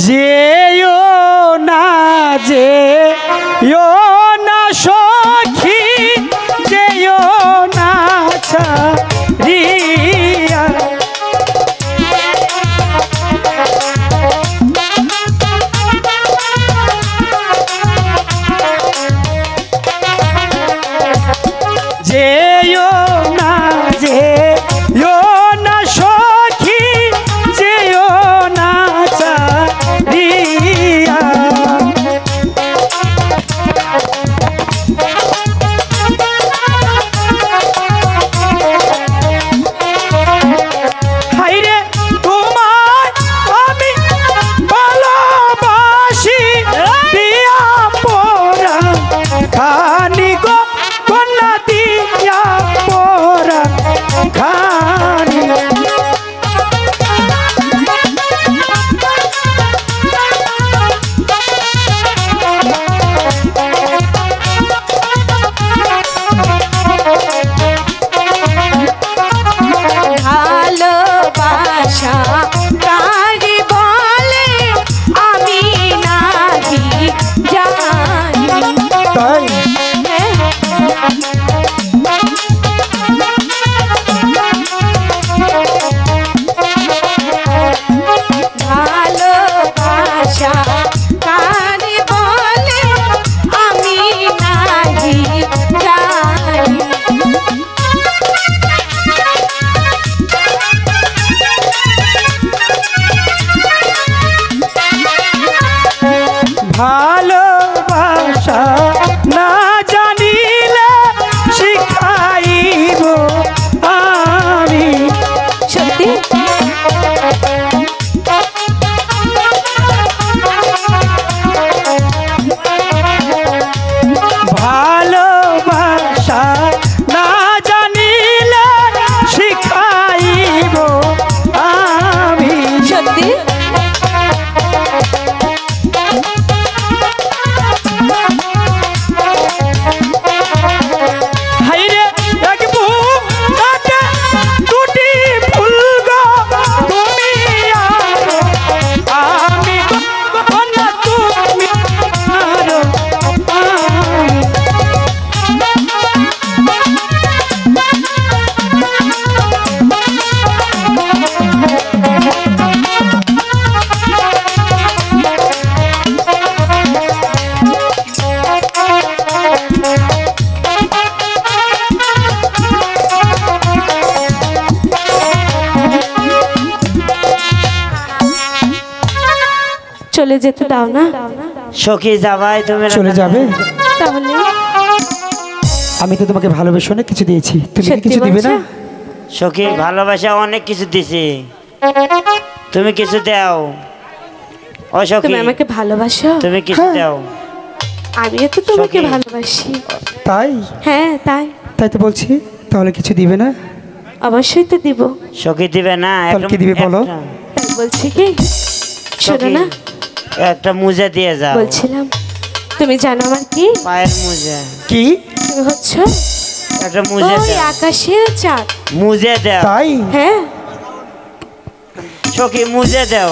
যেও না যেও না সখী যেও না ছাড়িয়া যেও না যেও না সখী যেও না ছাড়িয়া হায়রে তোমায় আমি ভালোবাসি দিয়া পরা খানি গো কন্যা দিয়া পরা খানি ভালোবাসা কারে বলে আমি নাহি জানি। তাই ভালোবাসা কারে বলে আমি নাহি জানি। ভালোবাসা না জানিলে শিখাইব আমি সত্যি ভালোবাসা না জানিলে শিখাইব আমি সত্যি হায়রে এক বুকে দুটি ফুল গো তুমি আর আমি গো না তুমি আর আমি চলে যেতে দাও না সখী যাবাই তুমি চলে যাবে তাহলে আমি তো তোমাকে ভালোবেসে অনেক কিছু দিয়েছি তুমি কি সত্যি কিছু দিবে না বলছো? সখী ভালোবাসা অনেক কিছু দিছি তুমি কিছু দাও ও সখী তুমি আমাকে ভালোবাসো তুমি কিছু হ্যাঁ। দাও আমিও তো তোমাকে সখী। ভালোবাসি তাই হ্যাঁ তাই তাই তো বলছি তাহলে কিছু দিবে না অবশ্যই তো দিব। সখী দিবে না তাহলে কি দিবে বলো? তাই বলছি কি শোনো সখী, না একটা মুজা দিয়ে যাও বলছিলাম তুমি জানো আমার কি পায়ের মুজা কি তুমি হচ্ছে একটা মুজা ওই দাও আকাশের চাঁদ মুজে দাও তাই হ্যাঁ সখী মুজে দাও